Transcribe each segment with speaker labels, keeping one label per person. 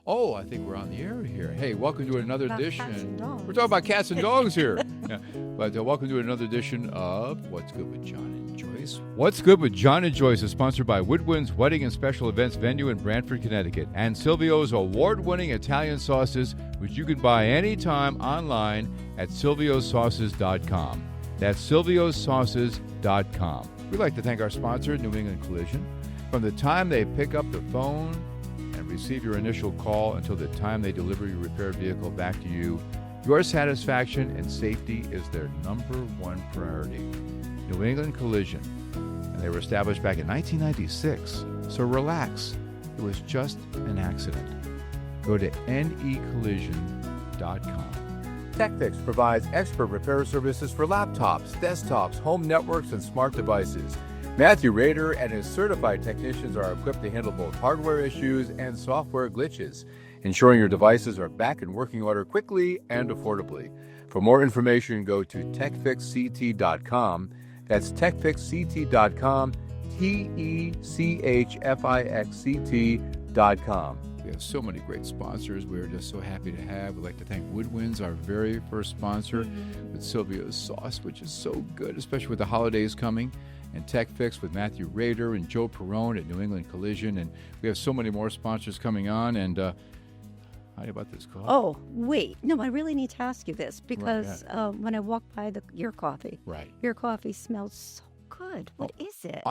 Speaker 1: Oh, I think we're on the air here. Hey, welcome to another
Speaker 2: About cats and
Speaker 1: edition.
Speaker 2: dogs.
Speaker 1: We're talking about cats and dogs here. Yeah. But welcome to another edition of What's Good with John and Joyce. What's Good with John and Joyce is sponsored by Woodwinds Wedding and Special Events Venue in Brantford, Connecticut, and Silvio's award-winning Italian sauces, which you can buy anytime online at silviosauces.com. That's silviosauces.com. We'd like to thank our sponsor, New England Collision. From the time they pick up the phone and receive your initial call until the time they deliver your repaired vehicle back to you, your satisfaction and safety is their number one priority. New England Collision. And they were established back in 1996. So relax. It was just an accident. Go to necollision.com. TechFix provides expert repair services for laptops, desktops, home networks, and smart devices. Matthew Rader and his certified technicians are equipped to handle both hardware issues and software glitches, ensuring your devices are back in working order quickly and affordably. For more information, go to techfixct.com. That's techfixct.com, techfixct.com. We have so many great sponsors we're just so happy to have. We'd like to thank Woodwinds, our very first sponsor, with Silvio's sauce, which is so good, especially with the holidays coming. And TechFix with Matthew Rader and Joe Perrone at New England Collision. And we have so many more sponsors coming on. And how do you about this call?
Speaker 2: Oh, wait. No, I really need to ask you this because when I walk by your coffee, your coffee smells so good. What is it?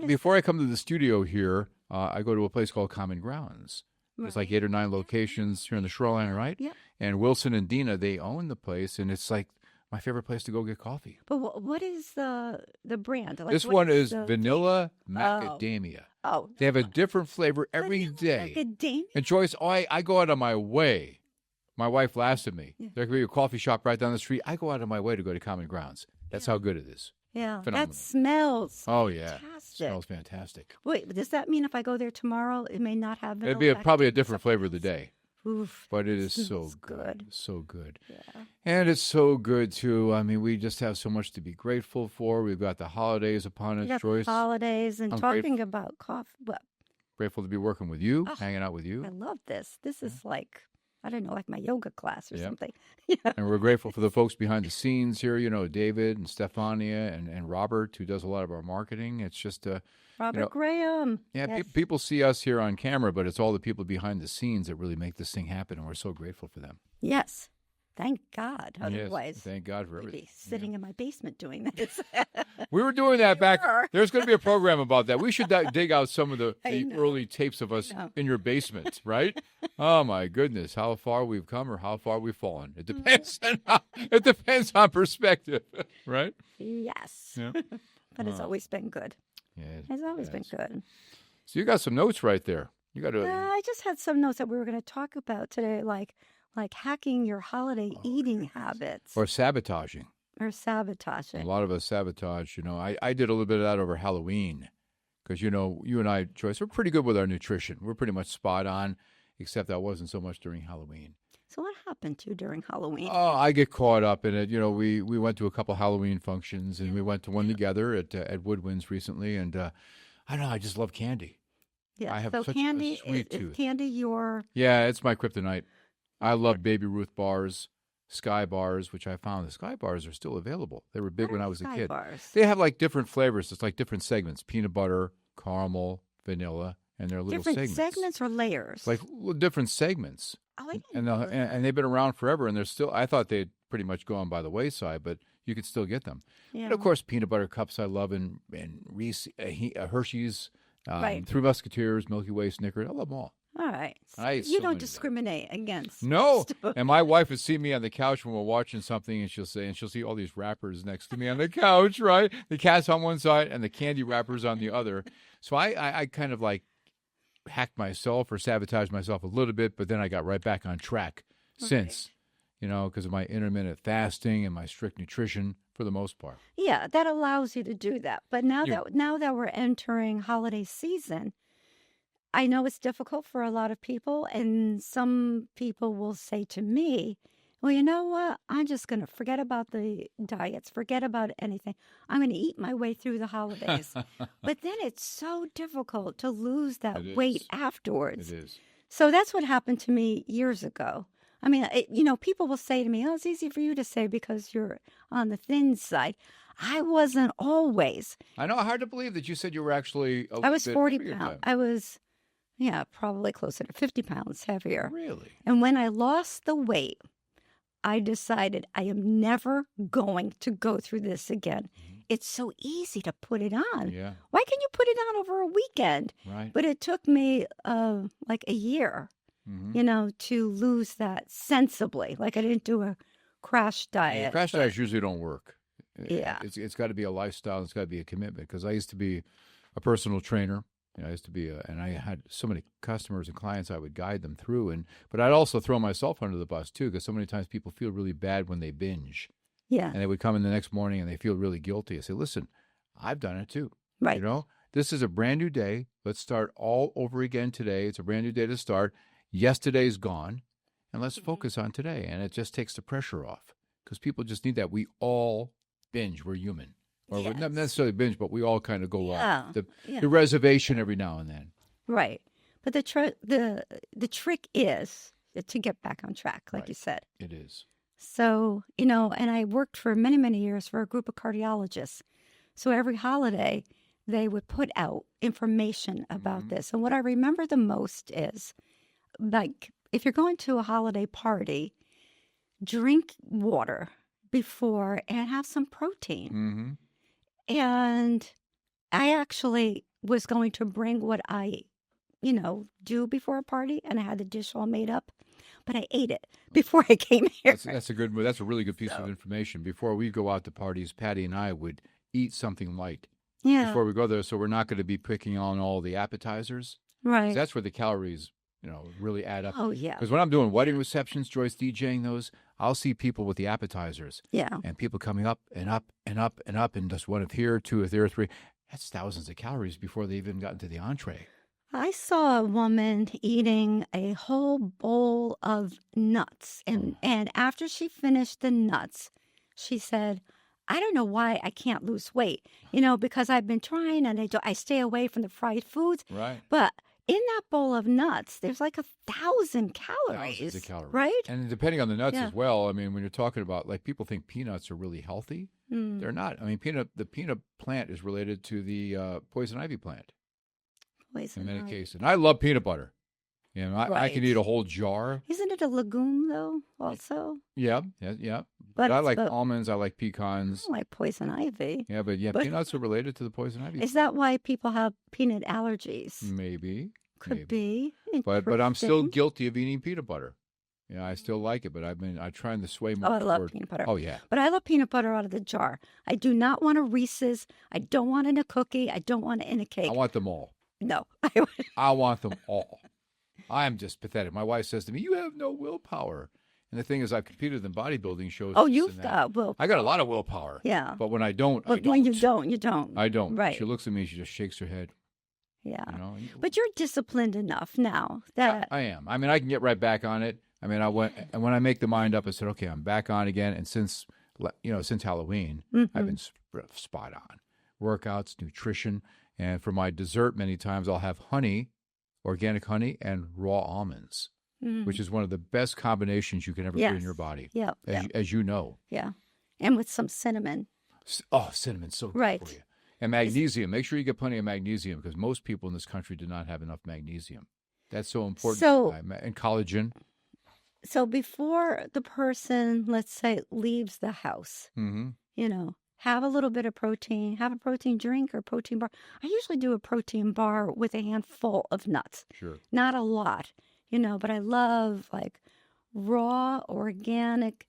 Speaker 1: Before I come to the studio here, I go to a place called Common Grounds. There's like 8 or 9 locations here in the shoreline, right?
Speaker 2: Yeah.
Speaker 1: And Wilson and Dina, they own the place, and it's like my favorite place to go get coffee.
Speaker 2: But what is the brand? Like,
Speaker 1: this one is vanilla macadamia.
Speaker 2: Oh.
Speaker 1: They have a different flavor every day.
Speaker 2: Macadamia?
Speaker 1: And Joyce, I go out of my way. My wife laughs at me. Yeah. There could be a coffee shop right down the street. I go out of my way to go to Common Grounds. That's how good it is.
Speaker 2: Yeah,
Speaker 1: phenomenal.
Speaker 2: That smells
Speaker 1: fantastic. Smells fantastic.
Speaker 2: Wait, does that mean if I go there tomorrow, it may not have vanilla?
Speaker 1: It'd be probably a different flavor of the day.
Speaker 2: Oof,
Speaker 1: but it is so good. So good.
Speaker 2: Yeah.
Speaker 1: And it's so good, too. I mean, we just have so much to be grateful for. We've got the holidays upon us, Joyce.
Speaker 2: Holidays and talking about coffee. Well,
Speaker 1: grateful to be working with you, hanging out with you.
Speaker 2: I love this. This is like, I don't know, like my yoga class or something.
Speaker 1: Yeah. And we're grateful for the folks behind the scenes here, David and Stefania and Robert, who does a lot of our marketing. It's just
Speaker 2: Robert Graham.
Speaker 1: Yeah, yes. People see us here on camera, but it's all the people behind the scenes that really make this thing happen, and we're so grateful for them.
Speaker 2: Yes. Thank God.
Speaker 1: Otherwise, thank God for everything.
Speaker 2: I'd be sitting in my basement doing this.
Speaker 1: We were doing that back. There's going to be a program about that. We should dig out some of the early tapes of us in your basement, right? Oh my goodness, how far we've come or how far we've fallen. It depends. It depends on perspective, right?
Speaker 2: Yes.
Speaker 1: Yeah.
Speaker 2: But it's always been good.
Speaker 1: Yeah,
Speaker 2: it's always been good.
Speaker 1: So you got some notes right there. You got to.
Speaker 2: I just had some notes that we were going to talk about today, like hacking your holiday eating habits.
Speaker 1: Or sabotaging.
Speaker 2: A
Speaker 1: lot of us sabotage. I did a little bit of that over Halloween because, you and I, Joyce, we're pretty good with our nutrition. We're pretty much spot on, except that wasn't so much during Halloween.
Speaker 2: So what happened to you during Halloween?
Speaker 1: Oh, I get caught up in it. We went to a couple Halloween functions, and we went to one together at Woodwinds recently, and I don't know, I just love candy.
Speaker 2: Yeah,
Speaker 1: I have
Speaker 2: so
Speaker 1: such
Speaker 2: candy,
Speaker 1: a sweet tooth.
Speaker 2: Is candy your...
Speaker 1: Yeah, it's my kryptonite. I love Baby Ruth bars, Sky bars, which I found the Sky bars are still available. They were big when I was a kid.
Speaker 2: Bars?
Speaker 1: They have like different flavors. It's like different segments: peanut butter, caramel, vanilla, and they're little
Speaker 2: different
Speaker 1: segments
Speaker 2: or layers?
Speaker 1: Like different segments.
Speaker 2: Oh, I
Speaker 1: and they've been around forever, and they're still. I thought they'd pretty much gone by the wayside, but you could still get them. Yeah. And of course, peanut butter cups I love, and Reese, Hershey's, Three Musketeers, Milky Way, Snickers. I love them all.
Speaker 2: All right.
Speaker 1: You
Speaker 2: don't discriminate against.
Speaker 1: No. And my wife would see me on the couch when we're watching something, and she'll see all these wrappers next to me on the couch, right? The cat's on one side and the candy wrappers on the other. So I kind of like hacked myself or sabotaged myself a little bit, but then I got right back on track since, because of my intermittent fasting and my strict nutrition for the most part.
Speaker 2: Yeah, that allows you to do that. But now that we're entering holiday season, I know it's difficult for a lot of people, and some people will say to me, well, you know what? I'm just going to forget about the diets, forget about anything. I'm going to eat my way through the holidays. But then it's so difficult to lose that weight afterwards.
Speaker 1: It is.
Speaker 2: So that's what happened to me years ago. I mean, people will say to me, "Oh, it's easy for you to say because you're on the thin side." I wasn't always.
Speaker 1: I know, hard to believe that you said you were actually a
Speaker 2: I was
Speaker 1: bit
Speaker 2: 40
Speaker 1: heavier
Speaker 2: pounds.
Speaker 1: then.
Speaker 2: I was, yeah, probably closer to 50 pounds heavier.
Speaker 1: Really?
Speaker 2: And when I lost the weight, I decided I am never going to go through this again. It's so easy to put it on.
Speaker 1: Yeah.
Speaker 2: Why can you put it on over a weekend?
Speaker 1: Right.
Speaker 2: But it took me like a year, to lose that sensibly. Like I didn't do a crash diet.
Speaker 1: Crash diets usually don't work.
Speaker 2: Yeah.
Speaker 1: It's got to be a lifestyle. It's got to be a commitment. Because I used to be a personal trainer. I used to be, and I had so many customers and clients I would guide them through. But I'd also throw myself under the bus too, because so many times people feel really bad when they binge.
Speaker 2: Yeah.
Speaker 1: And they would come in the next morning and they feel really guilty. I say, listen, I've done it too.
Speaker 2: Right.
Speaker 1: This is a brand new day. Let's start all over again today. It's a brand new day to start. Yesterday's gone, and let's focus on today. And it just takes the pressure off because people just need that. We all binge. We're human. Or we're not necessarily binge, but we all kind of go off the reservation every now and then.
Speaker 2: Right. But the trick is to get back on track, like you said.
Speaker 1: It is.
Speaker 2: So, and I worked for many, many years for a group of cardiologists. So every holiday, they would put out information about this. And what I remember the most is, like, if you're going to a holiday party, drink water before and have some protein.
Speaker 1: Mm-hmm.
Speaker 2: And I actually was going to bring what I, do before a party, and I had the dish all made up, but I ate it before I came here.
Speaker 1: That's a really good piece of information. Before we go out to parties, Patty and I would eat something light before we go there, so we're not going to be picking on all the appetizers.
Speaker 2: Right.
Speaker 1: That's where the calories, really add up.
Speaker 2: Oh, yeah.
Speaker 1: Because when I'm doing wedding receptions, Joyce, DJing those, I'll see people with the appetizers.
Speaker 2: Yeah.
Speaker 1: And people coming up and up and up and up, and just one of here, two of there, three. That's thousands of calories before they even got into the entree.
Speaker 2: I saw a woman eating a whole bowl of nuts. And after she finished the nuts, she said, I don't know why I can't lose weight, because I've been trying and I stay away from the fried foods.
Speaker 1: Right.
Speaker 2: But in that bowl of nuts, there's like 1,000 calories.
Speaker 1: Thousands of calories.
Speaker 2: Right?
Speaker 1: And depending on the nuts as well, I mean, when you're talking about, like, people think peanuts are really healthy. They're not. I mean, the peanut plant is related to the poison ivy plant. In many cases. And I love peanut butter. I can eat a whole jar.
Speaker 2: Isn't it a legume, though, also?
Speaker 1: Yeah. But I like almonds. I like pecans.
Speaker 2: I don't like poison ivy.
Speaker 1: Yeah, but peanuts are related to the poison ivy.
Speaker 2: Is that why people have peanut allergies?
Speaker 1: Maybe.
Speaker 2: Could be.
Speaker 1: But I'm still guilty of eating peanut butter. I still like it, but I'm trying to sway more.
Speaker 2: Oh, I love peanut butter.
Speaker 1: Oh, yeah.
Speaker 2: But I love peanut butter out of the jar. I do not want a Reese's. I don't want it in a cookie. I don't want it in a cake.
Speaker 1: I want them all.
Speaker 2: No.
Speaker 1: I want them all. I'm just pathetic. My wife says to me, you have no willpower. And the thing is, I've competed in bodybuilding shows.
Speaker 2: Oh, you've got willpower.
Speaker 1: I got a lot of willpower.
Speaker 2: Yeah.
Speaker 1: But when I don't, I don't.
Speaker 2: When you don't, you don't.
Speaker 1: I don't.
Speaker 2: Right.
Speaker 1: She looks at me, she just shakes her head.
Speaker 2: Yeah. But you're disciplined enough now that...
Speaker 1: I am. I mean, I can get right back on it. I mean, and when I make the mind up, I said, okay, I'm back on again. And since Halloween, I've been spot on. Workouts, nutrition. And for my dessert, many times I'll have honey, organic honey, and raw almonds, which is one of the best combinations you can ever put in your body.
Speaker 2: Yeah.
Speaker 1: As you know.
Speaker 2: Yeah. And with some cinnamon.
Speaker 1: Oh, cinnamon's so good for you. And magnesium. Make sure you get plenty of magnesium because most people in this country do not have enough magnesium. That's so important. And collagen.
Speaker 2: So before the person, let's say, leaves the house, have a little bit of protein, have a protein drink or protein bar. I usually do a protein bar with a handful of nuts.
Speaker 1: Sure.
Speaker 2: Not a lot, but I love like raw, organic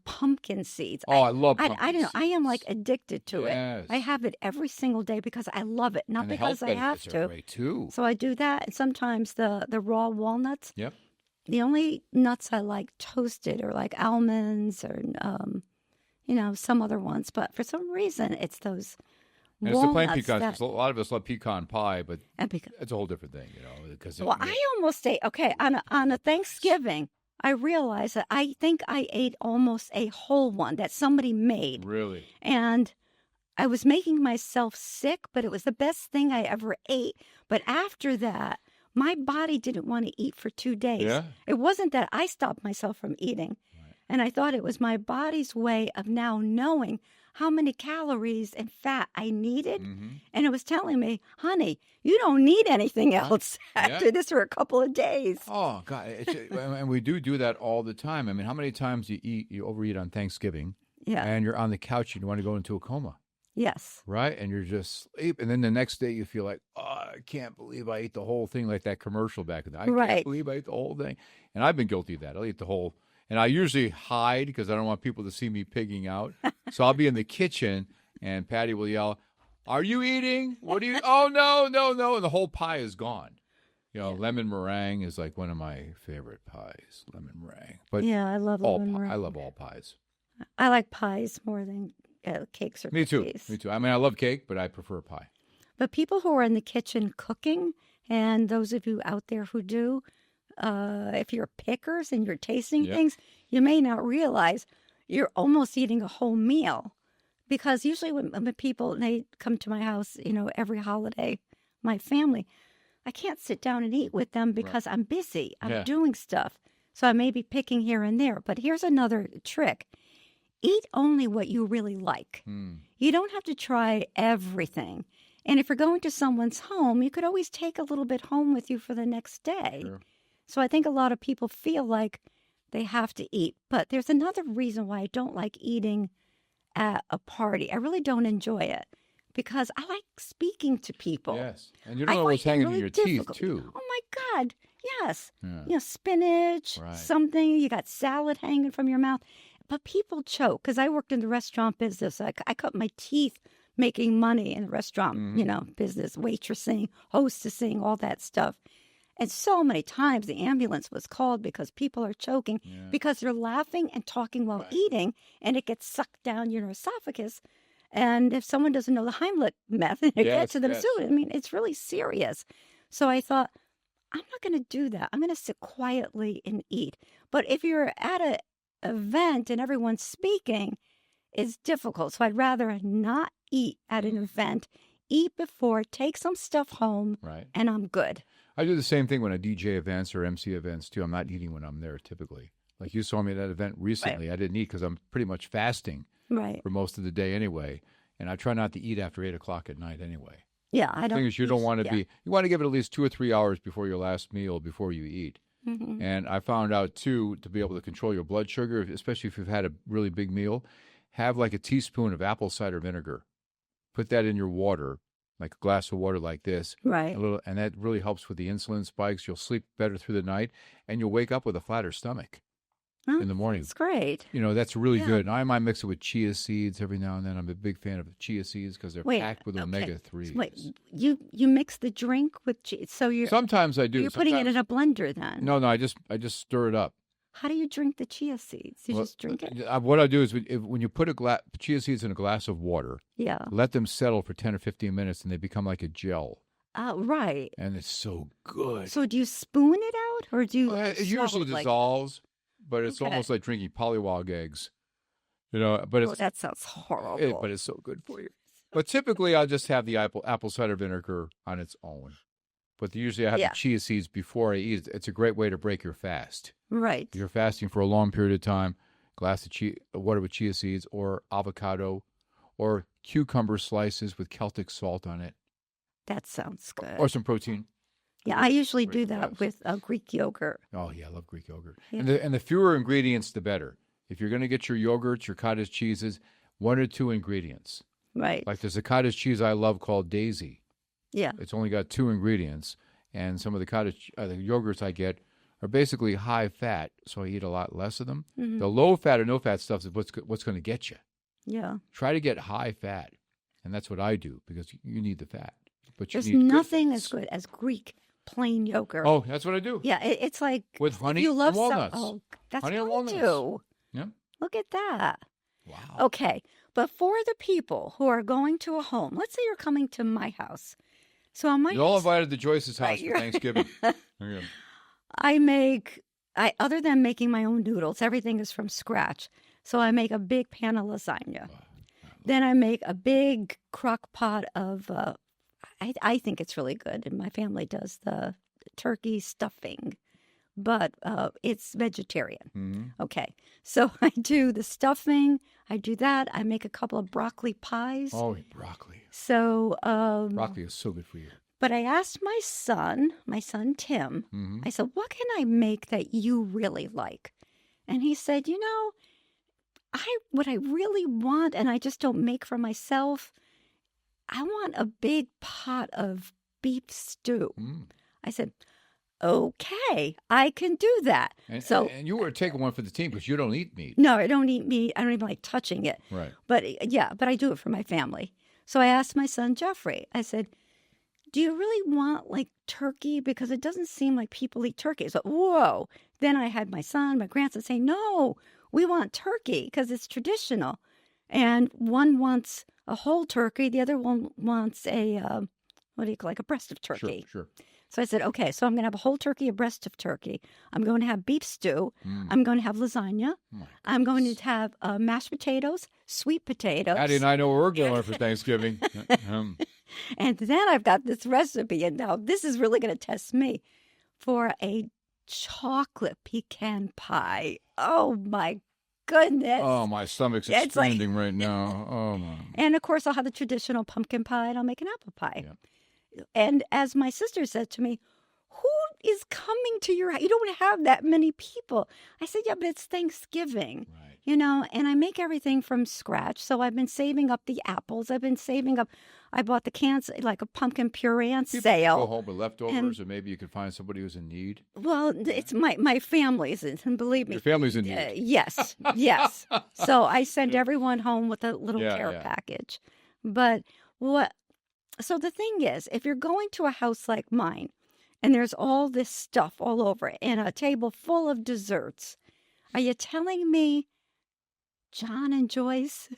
Speaker 2: pumpkin seeds.
Speaker 1: Oh, I love pumpkin
Speaker 2: I don't know.
Speaker 1: seeds.
Speaker 2: I am like addicted to
Speaker 1: Yes.
Speaker 2: it. I have it every single day because I love it, not
Speaker 1: And the
Speaker 2: because
Speaker 1: health
Speaker 2: I have
Speaker 1: benefits are
Speaker 2: to.
Speaker 1: great too.
Speaker 2: So I do that. And sometimes the raw walnuts.
Speaker 1: Yep.
Speaker 2: The only nuts I like toasted are like almonds or, some other ones. But for some reason, it's those
Speaker 1: and it's the plain
Speaker 2: walnuts
Speaker 1: pecans. 'Cause a lot of us love pecan pie, but
Speaker 2: and pecan.
Speaker 1: it's a whole different thing, Because
Speaker 2: I almost ate, on a Thanksgiving, I realized that I think I ate almost a whole one that somebody made.
Speaker 1: Really?
Speaker 2: And I was making myself sick, but it was the best thing I ever ate. But after that, my body didn't want to eat for 2 days.
Speaker 1: Yeah.
Speaker 2: It wasn't that I stopped myself from eating.
Speaker 1: Right.
Speaker 2: And I thought it was my body's way of now knowing how many calories and fat I needed.
Speaker 1: Mm-hmm.
Speaker 2: And it was telling me, honey, you don't need anything else after
Speaker 1: Yeah.
Speaker 2: this for a couple of days.
Speaker 1: Oh, God. And we do that all the time. I mean, how many times you overeat on Thanksgiving
Speaker 2: Yeah.
Speaker 1: and you're on the couch and you want to go into a coma,
Speaker 2: Yes.
Speaker 1: right? And you're just sleep. And then the next day you feel like, oh, I can't believe I ate the whole thing, like that commercial back in the day. I can't
Speaker 2: Right.
Speaker 1: believe I ate the whole thing. And I've been guilty of that. I'll eat the whole. And I usually hide because I don't want people to see me pigging out. So I'll be in the kitchen and Patty will yell, are you eating? What are you? Oh, no. And the whole pie is gone. You know, lemon meringue is like one of my favorite pies, lemon meringue. But
Speaker 2: Yeah, I love
Speaker 1: all
Speaker 2: lemon meringue.
Speaker 1: I love all pies.
Speaker 2: I like pies more than cakes or
Speaker 1: Me too.
Speaker 2: cookies.
Speaker 1: Me too. I mean, I love cake, but I prefer pie.
Speaker 2: But people who are in the kitchen cooking, and those of you out there who do, if you're pickers and you're tasting
Speaker 1: Yep.
Speaker 2: things, you may not realize you're almost eating a whole meal. Because usually when people, they come to my house, every holiday, my family, I can't sit down and eat with them because I'm busy. I'm
Speaker 1: Yeah.
Speaker 2: doing stuff. So I may be picking here and there. But here's another trick. Eat only what you really like. You don't have to try everything. And if you're going to someone's home, you could always take a little bit home with you for the next day.
Speaker 1: Sure.
Speaker 2: So I think a lot of people feel like they have to eat. But there's another reason why I don't like eating at a party. I really don't enjoy it because I like speaking to people.
Speaker 1: Yes. And you
Speaker 2: I
Speaker 1: don't know what's
Speaker 2: find it
Speaker 1: hanging
Speaker 2: really
Speaker 1: in your
Speaker 2: difficult.
Speaker 1: teeth, too.
Speaker 2: Oh, my God. Yes.
Speaker 1: Yeah.
Speaker 2: Spinach,
Speaker 1: Right.
Speaker 2: something. You got salad hanging from your mouth. But people choke because I worked in the restaurant business. I cut my teeth making money in the restaurant, business, waitressing, hostessing, all that stuff. And so many times the ambulance was called because people are choking because they're laughing and talking while eating, and it gets sucked down your esophagus. And if someone doesn't know the Heimlich method, it gets to them soon. I mean, it's really serious. So I thought, I'm not going to do that. I'm going to sit quietly and eat. But if you're at an event and everyone's speaking, it's difficult. So I'd rather not eat at an event, eat before, take some stuff home,
Speaker 1: Right.
Speaker 2: and I'm good.
Speaker 1: I do the same thing when I DJ events or MC events, too. I'm not eating when I'm there, typically. Like you saw me at that event recently. I didn't eat because I'm pretty much fasting
Speaker 2: Right.
Speaker 1: for most of the day anyway. And I try not to eat after 8 o'clock at night anyway.
Speaker 2: Yeah, I
Speaker 1: The
Speaker 2: don't.
Speaker 1: thing is, you don't want to
Speaker 2: yeah.
Speaker 1: you want to give it at least 2 or 3 hours before your last meal before you eat.
Speaker 2: Mhm.
Speaker 1: And I found out, too, to be able to control your blood sugar, especially if you've had a really big meal, have like a teaspoon of apple cider vinegar. Put that in your water, like a glass of water like this.
Speaker 2: Right.
Speaker 1: And that really helps with the insulin spikes. You'll sleep better through the night, and you'll wake up with a flatter stomach
Speaker 2: Oh,
Speaker 1: in the morning.
Speaker 2: It's great.
Speaker 1: That's really
Speaker 2: Yeah.
Speaker 1: good. And I might mix it with chia seeds every now and then. I'm a big fan of chia seeds because they're packed with omega-3s.
Speaker 2: Wait, you mix the drink with cheese, so
Speaker 1: Sometimes I do.
Speaker 2: you're putting it in a blender then.
Speaker 1: No, I just stir it up.
Speaker 2: How do you drink the chia seeds? You
Speaker 1: Well,
Speaker 2: just drink it?
Speaker 1: What I do is when you put chia seeds in a glass of water,
Speaker 2: Yeah.
Speaker 1: let them settle for 10 or 15 minutes, and they become like a gel.
Speaker 2: Right.
Speaker 1: And it's so good.
Speaker 2: So do you spoon it out or do you?
Speaker 1: Well, it
Speaker 2: swallow
Speaker 1: usually
Speaker 2: it like-
Speaker 1: dissolves, but it's
Speaker 2: Okay.
Speaker 1: almost like drinking pollywog eggs. But
Speaker 2: Oh, that sounds horrible.
Speaker 1: but it's so good for you. But typically, I'll just have the apple cider vinegar on its own. But usually, I have the chia seeds before I eat. It's a great way to break your fast.
Speaker 2: Right.
Speaker 1: If you're fasting for a long period of time, glass of water with chia seeds, or avocado, or cucumber slices with Celtic salt on it,
Speaker 2: That sounds good.
Speaker 1: or some protein.
Speaker 2: Yeah, I usually do
Speaker 1: Great
Speaker 2: that
Speaker 1: fast.
Speaker 2: with Greek yogurt.
Speaker 1: Oh yeah, I love Greek yogurt.
Speaker 2: Yeah.
Speaker 1: And the fewer ingredients, the better. If you're going to get your yogurts, your cottage cheeses, 1 or 2 ingredients.
Speaker 2: Right.
Speaker 1: Like there's a cottage cheese I love called Daisy.
Speaker 2: Yeah.
Speaker 1: It's only got 2 ingredients, and some of the the yogurts I get are basically high fat, so I eat a lot less of them.
Speaker 2: Mhm.
Speaker 1: The low fat or no fat stuff is what's going to get you.
Speaker 2: Yeah.
Speaker 1: Try to get high fat, and that's what I do because you need the fat. But you
Speaker 2: There's
Speaker 1: need good
Speaker 2: nothing
Speaker 1: fats.
Speaker 2: as good as Greek plain yogurt.
Speaker 1: Oh, that's what I do.
Speaker 2: Yeah, it's like
Speaker 1: With
Speaker 2: if
Speaker 1: honey
Speaker 2: you love
Speaker 1: and walnuts.
Speaker 2: that's
Speaker 1: Honey and
Speaker 2: what I
Speaker 1: walnuts.
Speaker 2: do.
Speaker 1: Yeah.
Speaker 2: Look at that.
Speaker 1: Wow.
Speaker 2: Okay, but for the people who are going to a home, let's say you're coming to my house. So on my
Speaker 1: You're all
Speaker 2: house,
Speaker 1: invited to Joyce's house
Speaker 2: Right,
Speaker 1: for
Speaker 2: you're-
Speaker 1: Thanksgiving. Yeah.
Speaker 2: other than making my own noodles, everything is from scratch. So I make a big pan of lasagna. Then I make a big crock pot of, I think it's really good, and my family does the turkey stuffing, but it's vegetarian.
Speaker 1: Mm-hmm.
Speaker 2: Okay, so I do the stuffing. I do that. I make a couple of broccoli pies.
Speaker 1: Oh, broccoli.
Speaker 2: So
Speaker 1: Broccoli is so good for you.
Speaker 2: but I asked my son Tim,
Speaker 1: Mm-hmm.
Speaker 2: I said, what can I make that you really like? And he said, what I really want, and I just don't make for myself, I want a big pot of beef stew.
Speaker 1: Mm.
Speaker 2: I said, okay, I can do that.
Speaker 1: And you were taking one for the team because you don't eat meat.
Speaker 2: No, I don't eat meat. I don't even like touching it.
Speaker 1: Right.
Speaker 2: But but I do it for my family. So I asked my son, Jeffrey, I said, do you really want like turkey? Because it doesn't seem like people eat turkey. So, whoa. Then I had my son, my grandson say, no, we want turkey because it's traditional. And one wants a whole turkey. The other one wants a, like a breast of turkey.
Speaker 1: Sure.
Speaker 2: So I said, okay, so I'm going to have a whole turkey, a breast of turkey. I'm going to have beef stew. I'm going to have lasagna. I'm going to have mashed potatoes, sweet potatoes.
Speaker 1: Addie and I know where we're going for Thanksgiving.
Speaker 2: And then I've got this recipe, and now this is really going to test me, for a chocolate pecan pie. Oh, my goodness.
Speaker 1: Oh, my stomach's expanding right now. Oh, my.
Speaker 2: And, of course, I'll have the traditional pumpkin pie, and I'll make an apple pie.
Speaker 1: Yeah.
Speaker 2: And as my sister said to me, who is coming to your house? You don't have that many people. I said, yeah, but it's Thanksgiving, and I make everything from scratch. So I've been saving up the apples. I've been saving up. I bought the cans, like a pumpkin puree on sale.
Speaker 1: Go home with leftovers, or maybe you could find somebody who's in need.
Speaker 2: Well, it's my family's, and believe me.
Speaker 1: Your family's in need.
Speaker 2: Yes. So I send everyone home with a little care package. But so the thing is, if you're going to a house like mine, and there's all this stuff all over it, and a table full of desserts, are you telling me, John and Joyce,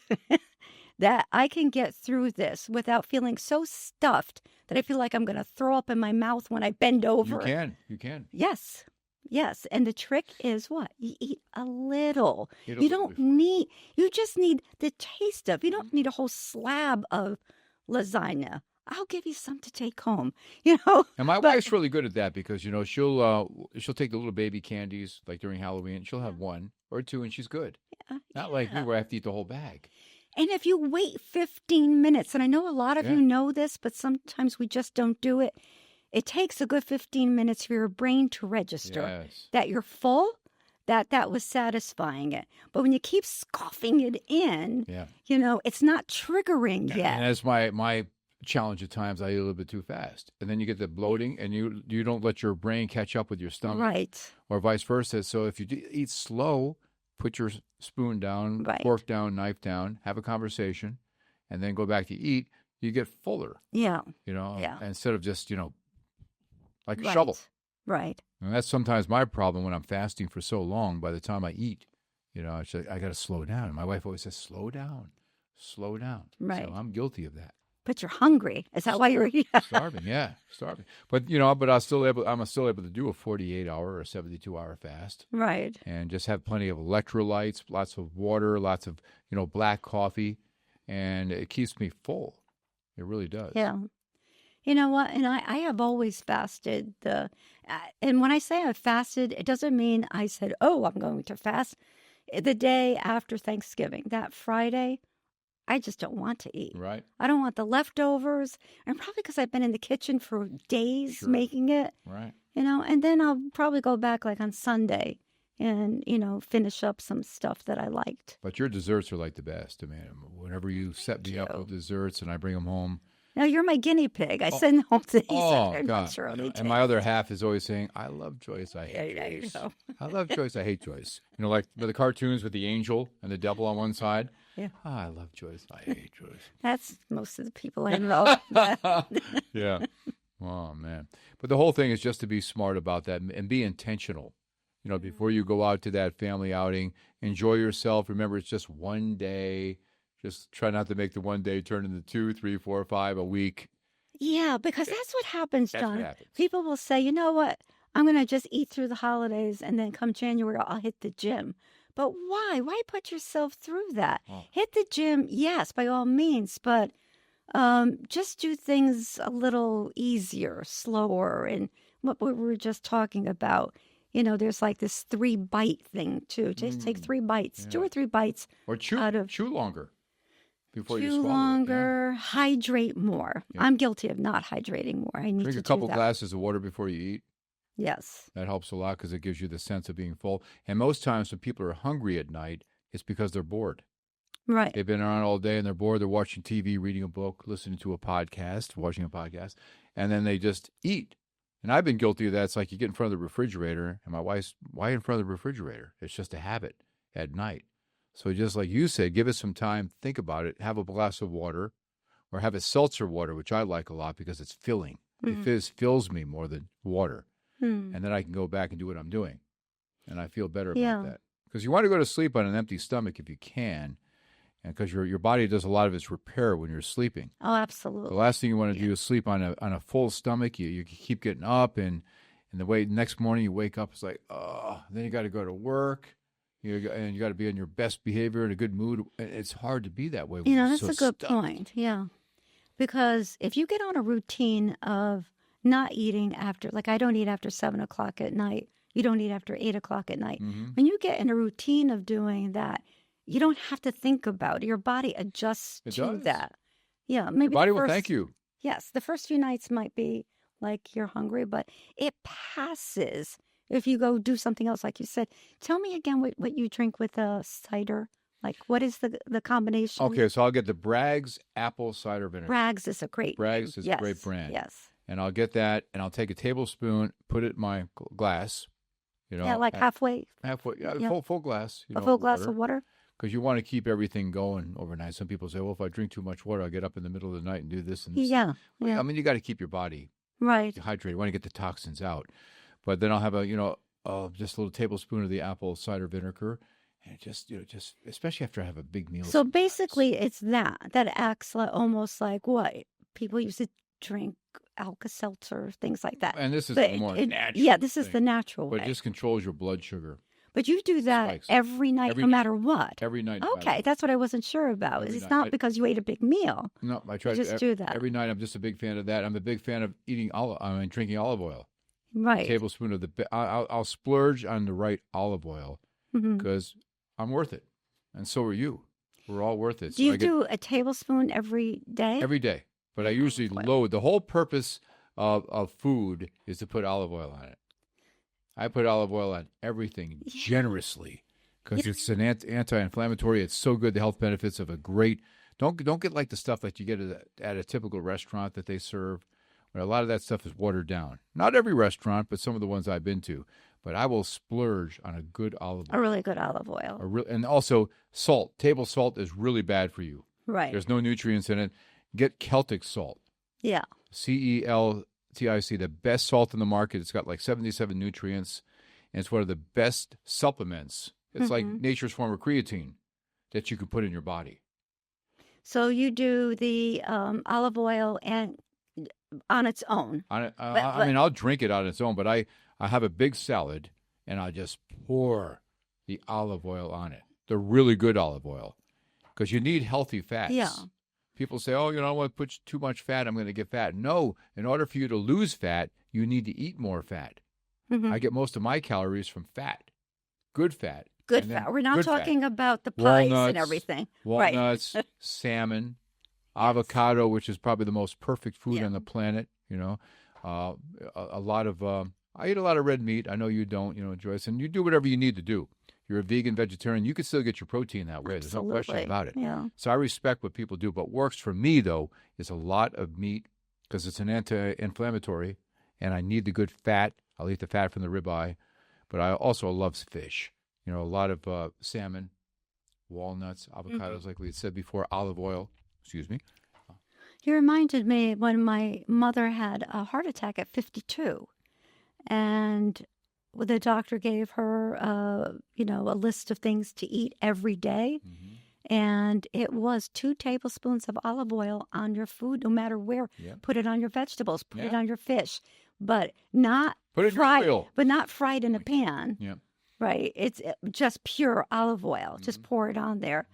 Speaker 2: that I can get through this without feeling so stuffed that I feel like I'm going to throw up in my mouth when I bend over?
Speaker 1: You can.
Speaker 2: Yes. And the trick is what? You eat a little. You just need the taste of. You don't need a whole slab of lasagna. I'll give you some to take home,
Speaker 1: And my wife's really good at that because, she'll take the little baby candies, like during Halloween. She'll have one or two, and she's good. Not like me where I have to eat the whole bag.
Speaker 2: And if you wait 15 minutes, and I know a lot of you know this, but sometimes we just don't do it. It takes a good 15 minutes for your brain to register that you're full, that was satisfying it. But when you keep scoffing it in, it's not triggering yet.
Speaker 1: And as my challenge at times, I eat a little bit too fast. And then you get the bloating, and you don't let your brain catch up with your stomach.
Speaker 2: Right.
Speaker 1: Or vice versa. So if you eat slow, put your spoon down, fork down, knife down, have a conversation, and then go back to eat, you get fuller.
Speaker 2: Yeah.
Speaker 1: Instead of just, like a shovel.
Speaker 2: Right.
Speaker 1: And that's sometimes my problem when I'm fasting for so long. By the time I eat, I got to slow down. And my wife always says, slow down.
Speaker 2: Right.
Speaker 1: So I'm guilty of that.
Speaker 2: But you're hungry. Is that why you're
Speaker 1: starving? Yeah, starving. But I'm still able to do a 48-hour or 72-hour fast.
Speaker 2: Right.
Speaker 1: And just have plenty of electrolytes, lots of water, lots of black coffee, and it keeps me full. It really does.
Speaker 2: Yeah. You know what? And I have always fasted. And when I say I've fasted, it doesn't mean I said, oh, I'm going to fast. The day after Thanksgiving, that Friday, I just don't want to eat.
Speaker 1: Right.
Speaker 2: I don't want the leftovers. And probably because I've been in the kitchen for days making it.
Speaker 1: Right.
Speaker 2: And then I'll probably go back like on Sunday and, finish up some stuff that I liked.
Speaker 1: But your desserts are like the best. I mean, whenever you set me up with desserts and I bring them home.
Speaker 2: Now, you're my guinny pig. I send home things.
Speaker 1: Oh, God. And my other half is always saying, I love Joyce. I hate Joyce. I love Joyce. I hate Joyce. Like the cartoons with the angel and the devil on one side.
Speaker 2: Yeah.
Speaker 1: Oh, I love Joyce. I hate Joyce.
Speaker 2: That's most of the people I know.
Speaker 1: Yeah. Oh, man. But the whole thing is just to be smart about that and be intentional. Before you go out to that family outing, enjoy yourself. Remember, it's just one day. Just try not to make the one day turn into 2, 3, 4, 5 a week.
Speaker 2: Yeah, because that's what happens, John.
Speaker 1: What happens.
Speaker 2: People will say, you know what? I'm going to just eat through the holidays, and then come January, I'll hit the gym. But why? Why put yourself through that?
Speaker 1: Oh.
Speaker 2: Hit the gym, yes, by all means, but just do things a little easier, slower, and what we were just talking about. There's like this 3-bite thing too. Just take 3 bites, 2 or 3 bites.
Speaker 1: Or chew longer before you
Speaker 2: Chew
Speaker 1: swallow
Speaker 2: longer, hydrate more.
Speaker 1: Yeah.
Speaker 2: I'm guilty of not hydrating more. I need
Speaker 1: Drink
Speaker 2: to
Speaker 1: a couple
Speaker 2: do that.
Speaker 1: glasses of water before you eat.
Speaker 2: Yes.
Speaker 1: That helps a lot because it gives you the sense of being full. And most times when people are hungry at night, it's because they're bored.
Speaker 2: Right.
Speaker 1: They've been around all day and they're bored. They're watching TV, reading a book, listening to a podcast, watching a podcast, and then they just eat. And I've been guilty of that. It's like you get in front of the refrigerator, and my wife's, why in front of the refrigerator? It's just a habit at night. So just like you said, give it some time, think about it, have a glass of water, or have a seltzer water, which I like a lot because it's filling. It fills me more than water. And then I can go back and do what I'm doing. And I feel better about that. Because you want to go to sleep on an empty stomach if you can. And because your body does a lot of its repair when you're sleeping.
Speaker 2: Oh, absolutely.
Speaker 1: The last thing you want to do is sleep on a full stomach. You keep getting up, and the next morning you wake up, it's like, oh, then you got to go to work. And you got to be in your best behavior and a good mood. It's hard to be that way.
Speaker 2: That's a good point. Yeah. Because if you get on a routine of not eating after, like I don't eat after 7 o'clock at night. You don't eat after 8 o'clock at night. When you get in a routine of doing that, you don't have to think about it. Your body adjusts to that. Yeah. Maybe
Speaker 1: your body will thank you.
Speaker 2: Yes. The first few nights might be like you're hungry, but it passes if you go do something else, like you said. Tell me again what you drink with a cider. Like, what is the combination?
Speaker 1: Okay, so I'll get the Bragg's apple cider vinegar.
Speaker 2: Bragg's is a great
Speaker 1: Bragg's is a great brand.
Speaker 2: Yes.
Speaker 1: And I'll get that, and I'll take a tablespoon, put it in my glass.
Speaker 2: Like halfway.
Speaker 1: Halfway, full glass.
Speaker 2: A full glass of water.
Speaker 1: Because you want to keep everything going overnight. Some people say, well, if I drink too much water, I'll get up in the middle of the night and do this and this.
Speaker 2: Yeah.
Speaker 1: I mean, you got to keep your body hydrated. You want to get the toxins out. But then I'll have just a little tablespoon of the apple cider vinegar. And just especially after I have a big meal.
Speaker 2: So basically it's that acts almost like what people used to drink, Alka-Seltzer, things like that.
Speaker 1: And this is the more natural.
Speaker 2: Yeah, this is the natural way.
Speaker 1: But it just controls your blood sugar.
Speaker 2: But you do that every night, no matter what.
Speaker 1: Every night.
Speaker 2: Okay, that's what I wasn't sure about. It's not because you ate a big meal.
Speaker 1: No, I try
Speaker 2: to do that
Speaker 1: every night. I'm just a big fan of that. I'm a big fan of drinking olive oil.
Speaker 2: Right.
Speaker 1: A tablespoon of I'll splurge on the right olive oil because I'm worth it, and so are you. We're all worth it.
Speaker 2: Do you do a tablespoon every day?
Speaker 1: Every day, but I usually load. The whole purpose of food is to put olive oil on it. I put olive oil on everything generously because it's an anti-inflammatory. It's so good. The health benefits of a great. Don't get like the stuff that you get at a typical restaurant that they serve. But a lot of that stuff is watered down. Not every restaurant, but some of the ones I've been to. But I will splurge on a good olive oil.
Speaker 2: A really good olive oil.
Speaker 1: And also salt. Table salt is really bad for you.
Speaker 2: Right.
Speaker 1: There's no nutrients in it. Get Celtic salt.
Speaker 2: Yeah.
Speaker 1: CELTIC, the best salt in the market. It's got like 77 nutrients, and it's one of the best supplements. It's like nature's form of creatine that you can put in your body.
Speaker 2: So you do the olive oil and on its own.
Speaker 1: I mean, I'll drink it on its own, but I have a big salad, and I just pour the olive oil on it. The really good olive oil, because you need healthy fats.
Speaker 2: Yeah.
Speaker 1: People say, oh, I don't want to put too much fat. I'm going to get fat. No, in order for you to lose fat, you need to eat more fat. I get most of my calories from fat, good fat.
Speaker 2: Good fat. We're not talking about the pies
Speaker 1: walnuts,
Speaker 2: and everything.
Speaker 1: Walnuts, salmon, avocado, which is probably the most perfect food on the planet. A lot of I eat a lot of red meat. I know you don't, Joyce, and you do whatever you need to do. You're a vegan, vegetarian. You can still get your protein that way. There's no question about it.
Speaker 2: Yeah.
Speaker 1: So I respect what people do. What works for me, though, is a lot of meat because it's an anti-inflammatory, and I need the good fat. I'll eat the fat from the ribeye, but I also love fish. A lot of salmon, walnuts, avocados, like we said before, olive oil. Excuse me.
Speaker 2: You reminded me when my mother had a heart attack at 52, and the doctor gave her, a list of things to eat every day. And it was 2 tablespoons of olive oil on your food, no matter where.
Speaker 1: Yep.
Speaker 2: Put it on your vegetables, put it on your fish, but not
Speaker 1: put it
Speaker 2: fried,
Speaker 1: in oil.
Speaker 2: but not fried in a pan.
Speaker 1: Yeah.
Speaker 2: Right. It's just pure olive oil. Just pour it on there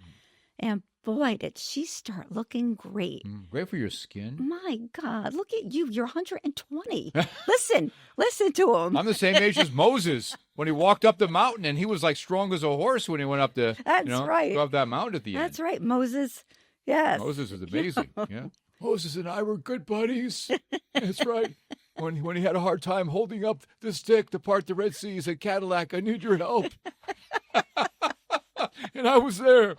Speaker 2: and boy, did she start looking great.
Speaker 1: Great for your skin.
Speaker 2: My God, look at you. You're 120. Listen to him.
Speaker 1: I'm the same age as Moses when he walked up the mountain, and he was like strong as a horse when he went up the,
Speaker 2: That's right.
Speaker 1: go up that mountain at the end.
Speaker 2: That's right, Moses. Yes.
Speaker 1: Moses was amazing. Yeah. Moses and I were good buddies. That's right. When he had a hard time holding up the stick to part the Red Sea, he said, Cadillac, I need your help. And I was there.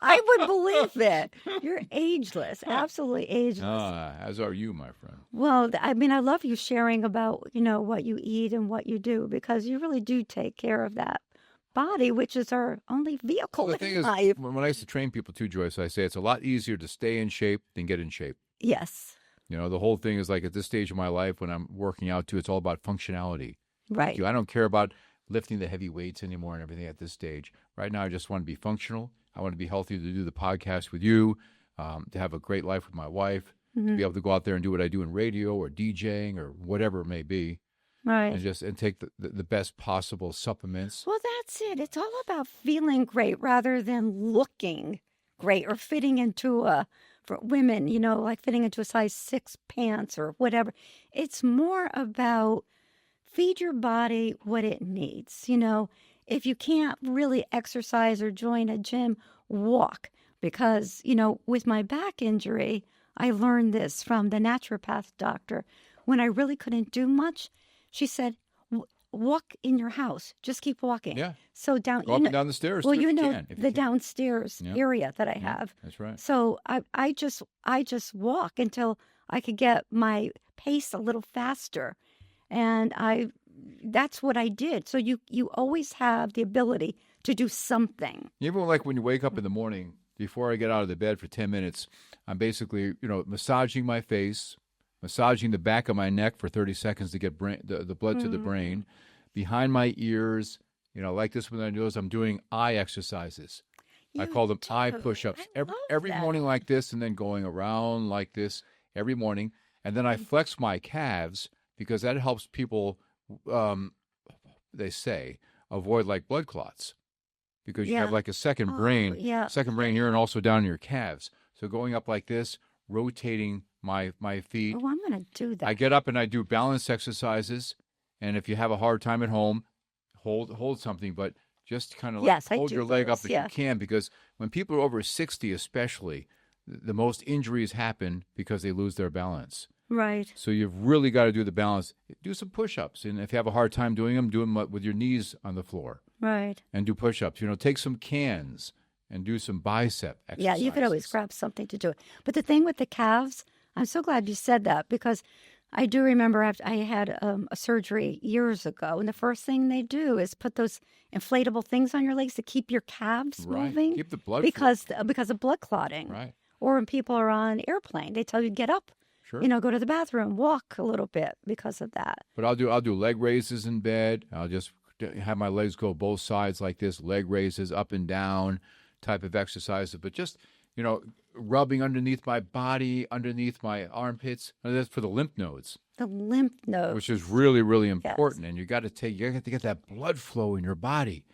Speaker 2: I would believe it. You're ageless, absolutely ageless.
Speaker 1: As are you, my friend.
Speaker 2: Well, I mean, I love you sharing about, what you eat and what you do, because you really do take care of that body, which is our only vehicle
Speaker 1: The thing
Speaker 2: in
Speaker 1: is,
Speaker 2: life.
Speaker 1: when I used to train people too, Joyce, I say it's a lot easier to stay in shape than get in shape.
Speaker 2: Yes.
Speaker 1: The whole thing is like at this stage of my life when I'm working out too, it's all about functionality.
Speaker 2: Right.
Speaker 1: I don't care about lifting the heavy weights anymore and everything at this stage. Right now, I just want to be functional. I want to be healthy to do the podcast with you, to have a great life with my wife, to be able to go out there and do what I do in radio or DJing or whatever it may be.
Speaker 2: Right.
Speaker 1: And take the best possible supplements.
Speaker 2: Well, that's it. It's all about feeling great rather than looking great or fitting into for women, like fitting into a size 6 pants or whatever. It's more about feed your body what it needs. If you can't really exercise or join a gym, walk. Because, with my back injury, I learned this from the naturopath doctor. When I really couldn't do much, she said, walk in your house. Just keep walking.
Speaker 1: Yeah.
Speaker 2: So go
Speaker 1: up and down the stairs.
Speaker 2: Well,
Speaker 1: if you
Speaker 2: the
Speaker 1: can.
Speaker 2: downstairs area that I have.
Speaker 1: That's right.
Speaker 2: So I just walk until I could get my pace a little faster. And that's what I did. So you always have the ability to do something.
Speaker 1: Even like when you wake up in the morning, before I get out of the bed for 10 minutes, I'm basically, massaging my face, massaging the back of my neck for 30 seconds to get the blood to the brain, behind my ears, like this when I do is I'm doing eye exercises. I call them eye push-ups. Every morning like this, and then going around like this every morning. And then I flex my calves because that helps people, they say, avoid like blood clots. Because you have like a second brain here and also down in your calves. So going up like this, rotating my feet.
Speaker 2: Oh, I'm going to do that.
Speaker 1: I get up and I do balance exercises. And if you have a hard time at home, hold something, but just kind of hold your leg up if you can. Because when people are over 60 especially, the most injuries happen because they lose their balance.
Speaker 2: Right.
Speaker 1: So you've really got to do the balance. Do some push-ups. And if you have a hard time doing them, do them with your knees on the floor.
Speaker 2: Right.
Speaker 1: And do push-ups. Take some cans and do some bicep exercises.
Speaker 2: Yeah, you could always grab something to do it. But the thing with the calves, I'm so glad you said that, because I do remember after I had a surgery years ago, and the first thing they do is put those inflatable things on your legs to keep your calves moving.
Speaker 1: Keep the blood
Speaker 2: because of blood clotting.
Speaker 1: Right.
Speaker 2: Or when people are on airplane, they tell you get up.
Speaker 1: Sure.
Speaker 2: Go to the bathroom, walk a little bit because of that.
Speaker 1: But I'll do leg raises in bed. I'll just have my legs go both sides like this, leg raises up and down type of exercises. But just, rubbing underneath my body, underneath my armpits. And that's for the lymph nodes.
Speaker 2: The lymph nodes.
Speaker 1: Which is really, really important. Yes. And you got to get that blood flow in your body.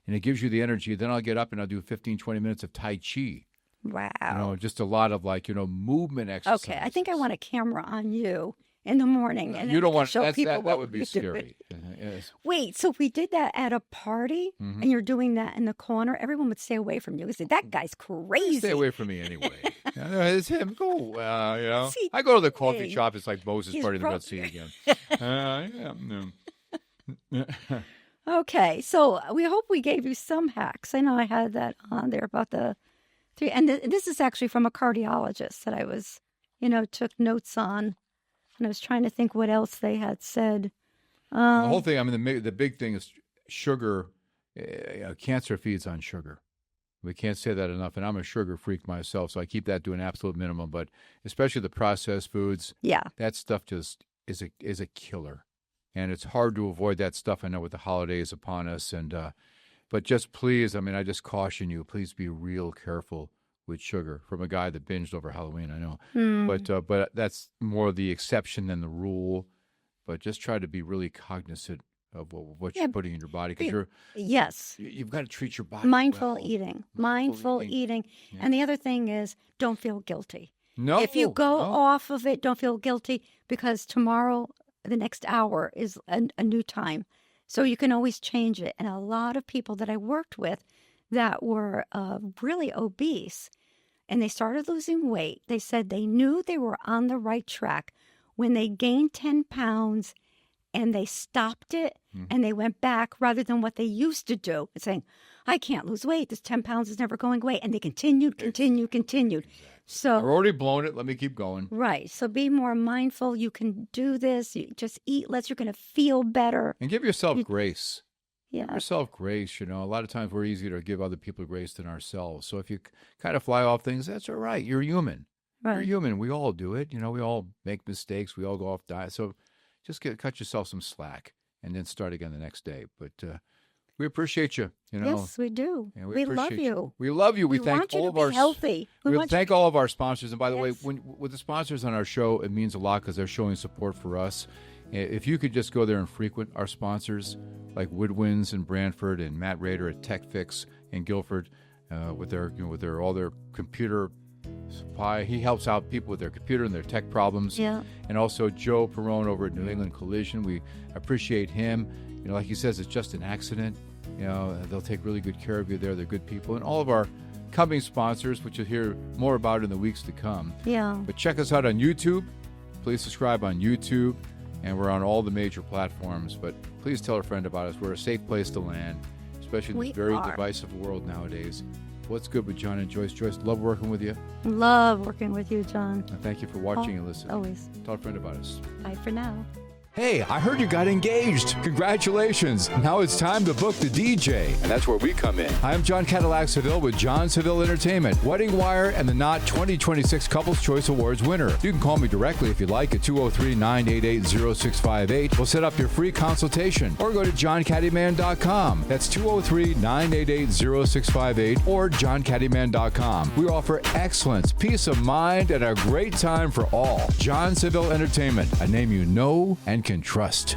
Speaker 1: And it gives you the energy. Then I'll get up and I'll do 15, 20 minutes of Tai Chi.
Speaker 2: Wow.
Speaker 1: Just a lot of movement exercises.
Speaker 2: Okay, I think I want a camera on you in the morning. And
Speaker 1: you don't want
Speaker 2: to show people
Speaker 1: that would be scary.
Speaker 2: Yes. Wait, so if we did that at a party and you're doing that in the corner, everyone would stay away from you. They say, that guy's crazy.
Speaker 1: Stay away from me anyway. It's him. Go, See, I go to the coffee shop. It's like Moses party in the Red Sea again.
Speaker 2: Okay, so we hope we gave you some hacks. I know I had that on there about the three. And this is actually from a cardiologist that I was, took notes on. And I was trying to think what else they had said.
Speaker 1: The whole thing, the big thing is sugar. Cancer feeds on sugar. We can't say that enough. And I'm a sugar freak myself, so I keep that to an absolute minimum. But especially the processed foods, that stuff just is a killer. And it's hard to avoid that stuff. I know with the holidays upon us. But just please, I just caution you, please be real careful with sugar. From a guy that binged over Halloween, I know. But that's more the exception than the rule. But just try to be really cognizant of what you're putting in your body, because
Speaker 2: yes,
Speaker 1: you've got to treat your body
Speaker 2: mindful
Speaker 1: well.
Speaker 2: eating, mindful eating. Yeah. And the other thing is, don't feel guilty.
Speaker 1: No,
Speaker 2: if you go off of it, don't feel guilty, because tomorrow, the next hour is a new time. So you can always change it. And a lot of people that I worked with that were really obese, and they started losing weight, they said they knew they were on the right track when they gained 10 pounds and they stopped it and they went back rather than what they used to do, saying, I can't lose weight. This 10 pounds is never going away. And they continued.
Speaker 1: Exactly.
Speaker 2: So
Speaker 1: I've already blown it. Let me keep going.
Speaker 2: Right. So be more mindful. You can do this. You just eat less. You're going to feel better.
Speaker 1: And give yourself grace.
Speaker 2: Yeah.
Speaker 1: Give yourself grace. A lot of times we're easier to give other people grace than ourselves. So if you kind of fly off things, that's all right. You're human. Right. You're human. We all do it. We all make mistakes. We all go off diet. So just cut yourself some slack and then start again the next day. But we appreciate you.
Speaker 2: Yes, we do. We love you.
Speaker 1: We love you. We
Speaker 2: thank
Speaker 1: all of
Speaker 2: our healthy.
Speaker 1: We thank all of our sponsors. And by the way, with the sponsors on our show, it means a lot because they're showing support for us. If you could just go there and frequent our sponsors, like Woodwinds in Brantford and Matt Rader at TechFix in Guilford, with their all their computer supply. He helps out people with their computer and their tech problems.
Speaker 2: Yeah.
Speaker 1: And also Joe Perrone over at New England Collision. We appreciate him. Like he says, it's just an accident. They'll take really good care of you there. They're good people. And all of our coming sponsors, which you'll hear more about in the weeks to come.
Speaker 2: Yeah.
Speaker 1: But check us out on YouTube. Please subscribe on YouTube. And we're on all the major platforms. But please tell a friend about us. We're a safe place to land, especially in this very divisive world nowadays. What's good with John and Joyce? Joyce, love working with you.
Speaker 2: Love working with you, John.
Speaker 1: And thank you for watching and listening.
Speaker 2: Always.
Speaker 1: Tell a friend about us.
Speaker 2: Bye for now.
Speaker 1: Hey, I heard you got engaged. Congratulations. Now it's time to book the DJ. And that's where we come in. I'm John Cadillac Seville with John Seville Entertainment, Wedding Wire, and the Knot 2026 Couples Choice Awards winner. You can call me directly if you like at 203-988-0658. We'll set up your free consultation. Or go to johncaddyman.com. That's 203-988-0658 or johncaddyman.com. We offer excellence, peace of mind, and a great time for all. John Seville Entertainment, a name you know and can trust.